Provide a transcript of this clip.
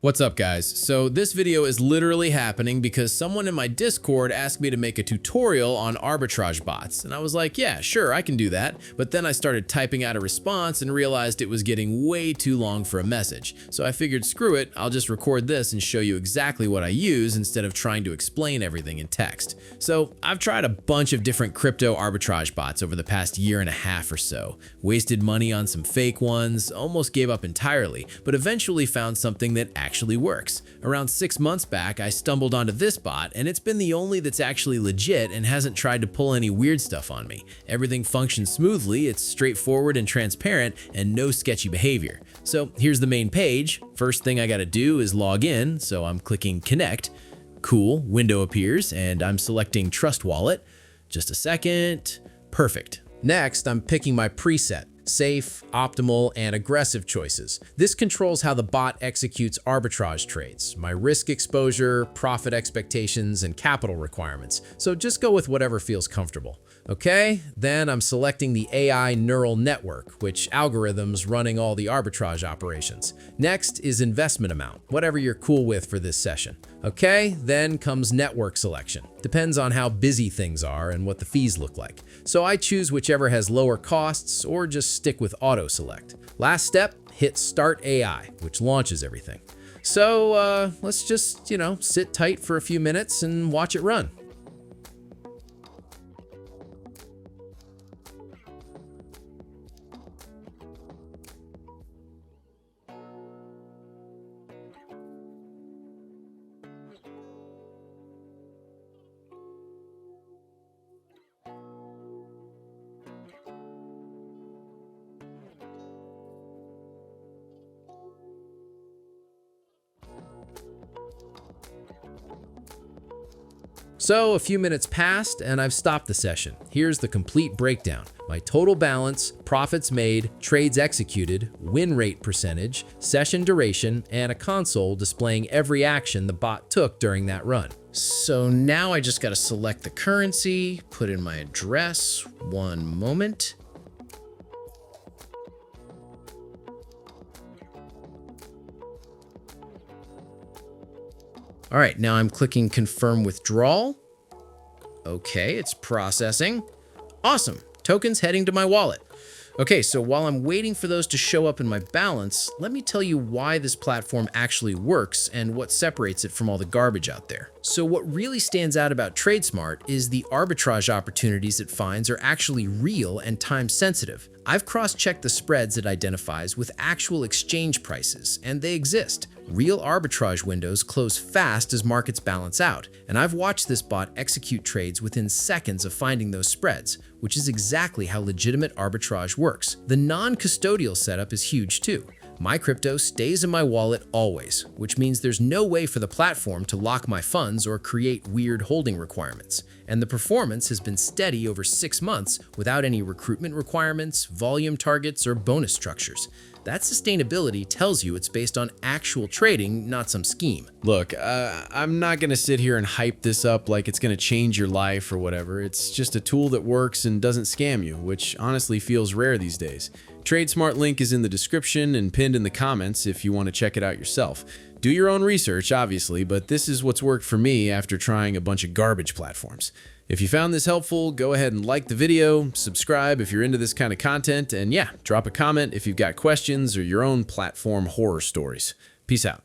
What's up, guys? So this video is literally happening because someone in my Discord asked me to make a tutorial on arbitrage bots, and I was like, yeah, sure, I can do that. But then I started typing out a response and realized it was getting way too long for a message. So I figured, screw it, I'll just record this and show you exactly what I use instead of trying to explain everything in text. So I've tried a bunch of different crypto arbitrage bots over the past year and a half or so. Wasted money on some fake ones, almost gave up entirely, but eventually found something that actually works. Around 6 months back, I stumbled onto this bot, and it's been the only that's actually legit and hasn't tried to pull any weird stuff on me. Everything functions smoothly, it's straightforward and transparent, and no sketchy behavior. So here's the main page. First thing I gotta do is log in, so I'm clicking connect. Cool, window appears, and I'm selecting trust wallet. Just a second. Perfect. Next, I'm picking my preset. Safe, optimal, and aggressive choices. This controls how the bot executes arbitrage trades, my risk exposure, profit expectations, and capital requirements. So just go with whatever feels comfortable. Okay, then I'm selecting the AI neural network, which algorithms running all the arbitrage operations. Next is investment amount, whatever you're cool with for this session. Okay, then comes network selection. Depends on how busy things are and what the fees look like. So I choose whichever has lower costs or just stick with auto select. Last step, hit start AI, which launches everything. So let's just, sit tight for a few minutes and watch it run. So a few minutes passed and I've stopped the session. Here's the complete breakdown. My total balance, profits made, trades executed, win rate percentage, session duration, and a console displaying every action the bot took during that run. So now I just gotta select the currency, put in my address, one moment. All right, now I'm clicking confirm withdrawal. Okay, it's processing. Awesome, tokens heading to my wallet. Okay, so while I'm waiting for those to show up in my balance, let me tell you why this platform actually works and what separates it from all the garbage out there. So what really stands out about TradeSmart is the arbitrage opportunities it finds are actually real and time sensitive. I've cross-checked the spreads it identifies with actual exchange prices, and they exist. Real arbitrage windows close fast as markets balance out, and I've watched this bot execute trades within seconds of finding those spreads, which is exactly how legitimate arbitrage works. The non-custodial setup is huge too. My crypto stays in my wallet always, which means there's no way for the platform to lock my funds or create weird holding requirements. And the performance has been steady over 6 months without any recruitment requirements, volume targets, or bonus structures. That sustainability tells you it's based on actual trading, not some scheme. Look, I'm not gonna sit here and hype this up like it's gonna change your life or whatever. It's just a tool that works and doesn't scam you, which honestly feels rare these days. TradeSmart link is in the description and pinned in the comments if you want to check it out yourself. Do your own research, obviously, but this is what's worked for me after trying a bunch of garbage platforms. If you found this helpful, go ahead and like the video, subscribe if you're into this kind of content, and yeah, drop a comment if you've got questions or your own platform horror stories. Peace out.